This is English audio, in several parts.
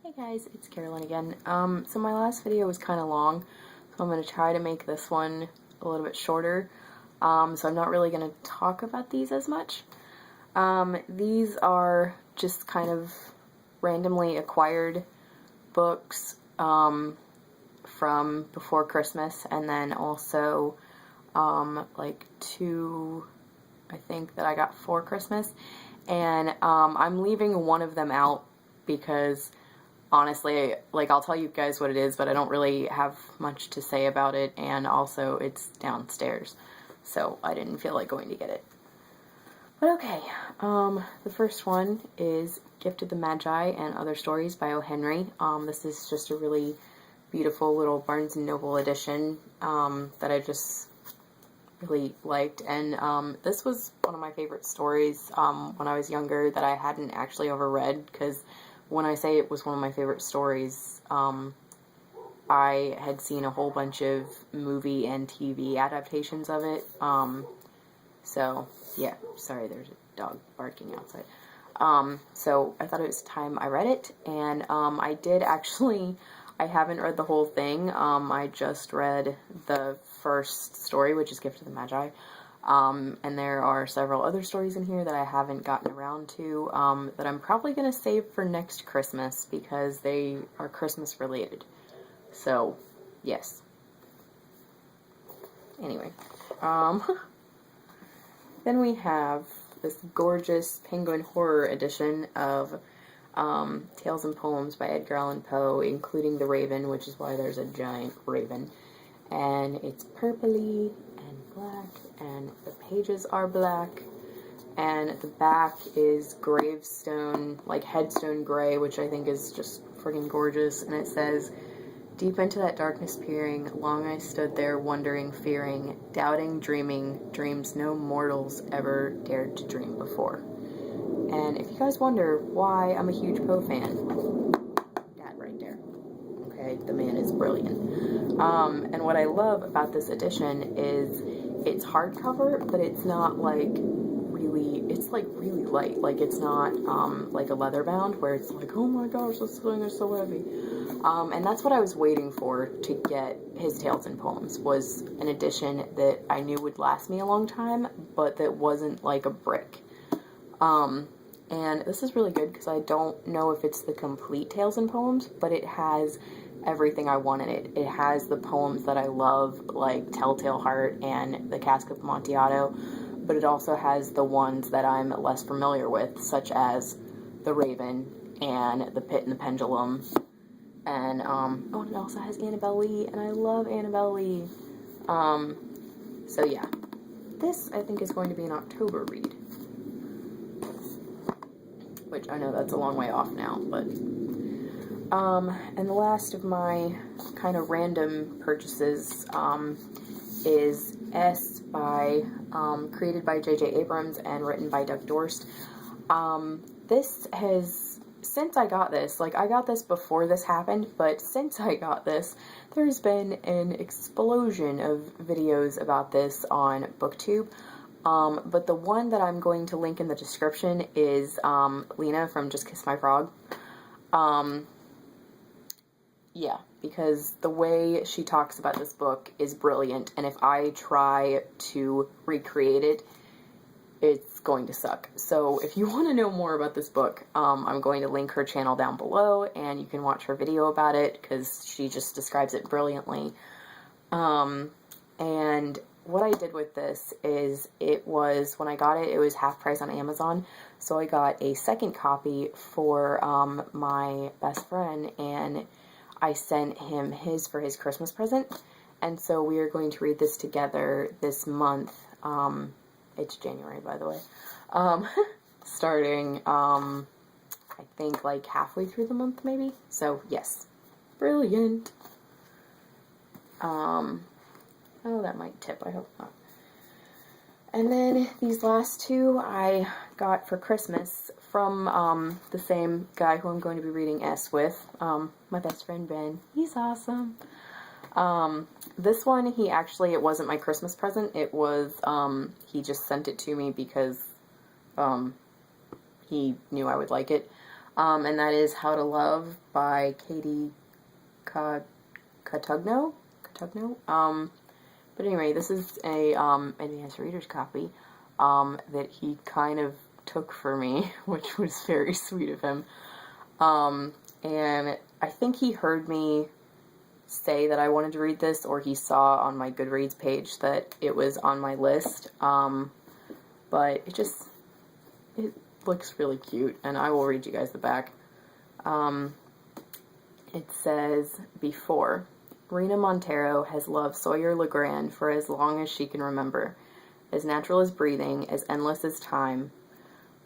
Hey guys, it's Carolyn again. So my last video was kind of long, so I'm going to try to make this one a little bit shorter. So I'm not really going to talk about these as much. These are just kind of randomly acquired books from before Christmas, and then also like two, I think, that I got for Christmas. And I'm leaving one of them out because honestly, like, I'll tell you guys what it is, but I don't really have much to say about it, and also it's downstairs, so I didn't feel like going to get it. But okay, the first one is Gift of the Magi and Other Stories by O. Henry. This is just a really beautiful little Barnes & Noble edition that I just really liked, and this was one of my favorite stories when I was younger that I hadn't actually ever read, because when I say it was one of my favorite stories, I had seen a whole bunch of movie and TV adaptations of it. So, yeah, sorry, there's a dog barking outside. So I thought it was time I read it, and I did actually, I haven't read the whole thing. I just read the first story, which is Gift of the Magi. And there are several other stories in here that I haven't gotten around to, that I'm probably going to save for next Christmas because they are Christmas related. So, yes. Anyway, then we have this gorgeous Penguin Horror edition of Tales and Poems by Edgar Allan Poe, including the Raven, which is why there's a giant raven. And it's purpley and black, and the pages are black, and the back is gravestone, like headstone gray, which I think is just friggin' gorgeous, and it says, "Deep into that darkness peering, long I stood there wondering, fearing, doubting, dreaming, dreams no mortals ever dared to dream before." And if you guys wonder why I'm a huge Poe fan, that right there. Okay, the man is brilliant. And what I love about this edition is it's hardcover, but it's not like really, it's like really light. Like, it's not like a leather bound where it's like, oh my gosh, this thing is so heavy. And that's what I was waiting for to get his Tales and Poems, was an edition that I knew would last me a long time, but that wasn't like a brick. And this is really good because I don't know if it's the complete Tales and Poems, but it has everything I want in it. It has the poems that I love, like Telltale Heart and The Cask of Amontillado, but it also has the ones that I'm less familiar with, such as The Raven and The Pit and the Pendulum. And, oh, and it also has Annabel Lee, and I love Annabel Lee. So yeah. This, I think, is going to be an October read. Which I know that's a long way off now, but and the last of my kind of random purchases is S by created by J.J. Abrams and written by Doug Dorst. This has, since I got this, like, I got this before this happened, but since I got this, there's been an explosion of videos about this on BookTube. But the one that I'm going to link in the description is Lena from Just Kiss My Frog. Yeah, because the way she talks about this book is brilliant, and if I try to recreate it, it's going to suck. So if you want to know more about this book, I'm going to link her channel down below, and you can watch her video about it, because she just describes it brilliantly. And what I did with this is, it was, when I got it, it was half price on Amazon, so I got a second copy for my best friend, and I sent him his for his Christmas present, and so we are going to read this together this month. It's January, by the way, starting, I think, like halfway through the month, maybe, so yes, brilliant. Oh, that might tip, I hope not. And then these last two I got for Christmas from the same guy who I'm going to be reading S with, my best friend Ben. He's awesome. This one, he actually, it wasn't my Christmas present, it was, he just sent it to me because he knew I would like it. and that is How to Love by Katie Cotugno. But anyway, this is a advanced reader's copy that he kind of took for me, which was very sweet of him. And I think he heard me say that I wanted to read this, or he saw on my Goodreads page that it was on my list. But it looks really cute, and I will read you guys the back. It says, before, Rena Montero has loved Sawyer Legrand for as long as she can remember, as natural as breathing, as endless as time,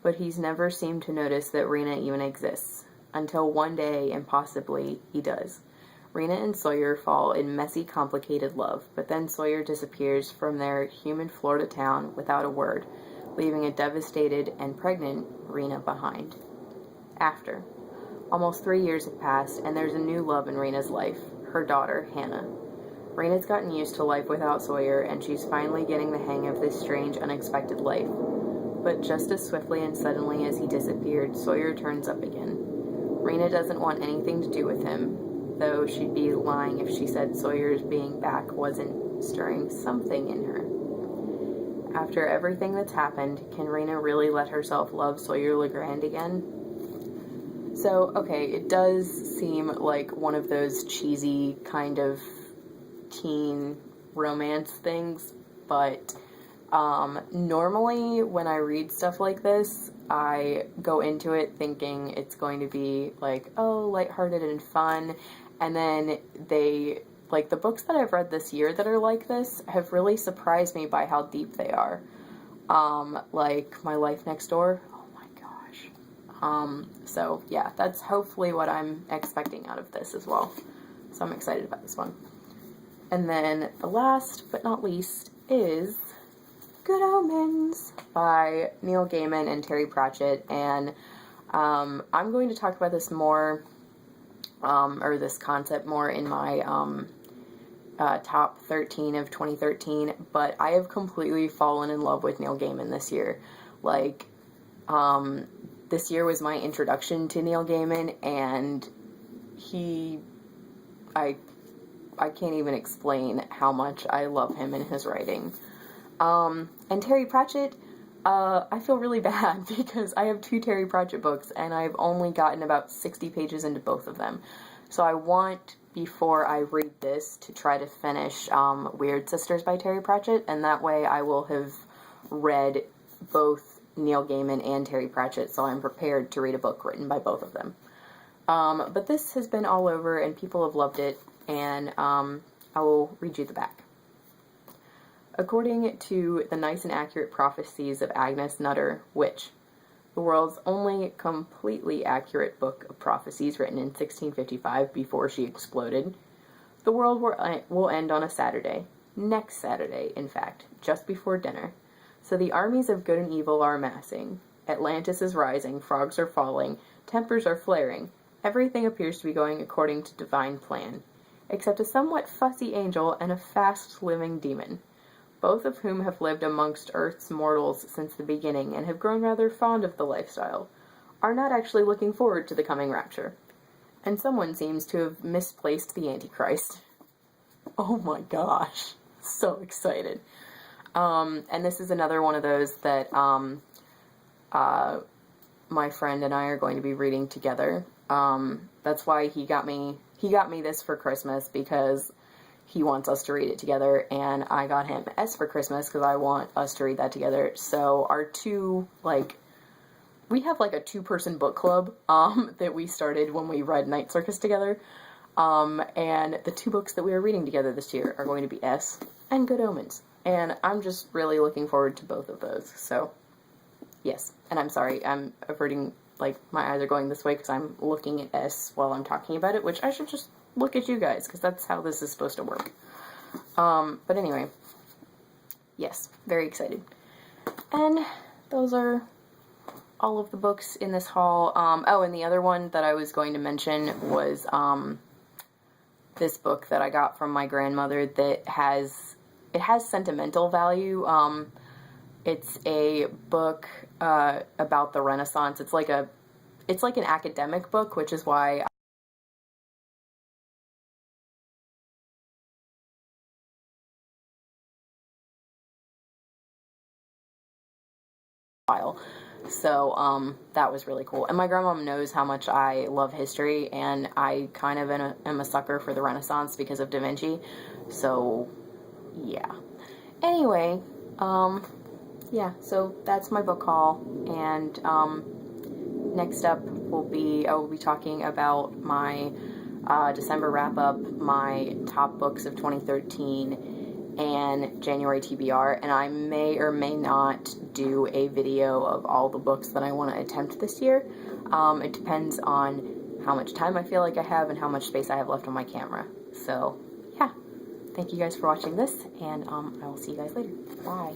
but he's never seemed to notice that Rena even exists, until one day, impossibly, he does. Rena and Sawyer fall in messy, complicated love, but then Sawyer disappears from their humid Florida town without a word, leaving a devastated and pregnant Rena behind. After. Almost 3 years have passed, and there's a new love in Rena's life, her daughter, Hannah. Rena's gotten used to life without Sawyer, and she's finally getting the hang of this strange, unexpected life. But just as swiftly and suddenly as he disappeared, Sawyer turns up again. Rena doesn't want anything to do with him, though she'd be lying if she said Sawyer's being back wasn't stirring something in her. After everything that's happened, can Rena really let herself love Sawyer Legrand again? So, okay, it does seem like one of those cheesy kind of teen romance things, but normally when I read stuff like this, I go into it thinking it's going to be like, oh, lighthearted and fun, and then like, the books that I've read this year that are like this have really surprised me by how deep they are. Like My Life Next Door. Oh my gosh. So yeah, that's hopefully what I'm expecting out of this as well. So I'm excited about this one. And then the last but not least is Good Omens by Neil Gaiman and Terry Pratchett. And I'm going to talk about this more, or this concept more in my top 13 of 2013, but I have completely fallen in love with Neil Gaiman this year. Like, this year was my introduction to Neil Gaiman, and I can't even explain how much I love him and his writing. And Terry Pratchett, I feel really bad because I have 2 Terry Pratchett books, and I've only gotten about 60 pages into both of them. So I want, before I read this, to try to finish Weird Sisters by Terry Pratchett, and that way I will have read both Neil Gaiman and Terry Pratchett, so I'm prepared to read a book written by both of them. But this has been all over, and people have loved it, and I will read you the back. According to the nice and accurate prophecies of Agnes Nutter, witch, the world's only completely accurate book of prophecies written in 1655 before she exploded, the world will end on a Saturday. Next Saturday, in fact, just before dinner. So the armies of good and evil are amassing. Atlantis is rising, frogs are falling, tempers are flaring. Everything appears to be going according to divine plan, except a somewhat fussy angel and a fast-living demon, both of whom have lived amongst Earth's mortals since the beginning and have grown rather fond of the lifestyle, are not actually looking forward to the coming rapture. And someone seems to have misplaced the Antichrist. Oh my gosh. So excited. And this is another one of those that my friend and I are going to be reading together. That's why he got me this for Christmas, because he wants us to read it together, and I got him S for Christmas because I want us to read that together. So our we have like a 2-person book club that we started when we read Night Circus together. And the 2 books that we are reading together this year are going to be S and Good Omens. And I'm just really looking forward to both of those. So, yes. And I'm sorry, I'm averting, like, my eyes are going this way because I'm looking at S while I'm talking about it, which I should just look at you guys, because that's how this is supposed to work. But anyway, yes, very excited. And those are all of the books in this haul. Oh, and the other one that I was going to mention was this book that I got from my grandmother that has sentimental value. It's a book about the Renaissance. It's like a it's like an academic book, which is why so that was really cool. And my grandmom knows how much I love history, and I kind of am a sucker for the Renaissance because of Da Vinci, so yeah. Anyway, yeah, so that's my book haul, and next up I will be talking about my December wrap-up, my top books of 2013, and January TBR, and I may or may not do a video of all the books that I want to attempt this year. It depends on how much time I feel like I have and how much space I have left on my camera. So, yeah. Thank you guys for watching this, and I will see you guys later. Bye.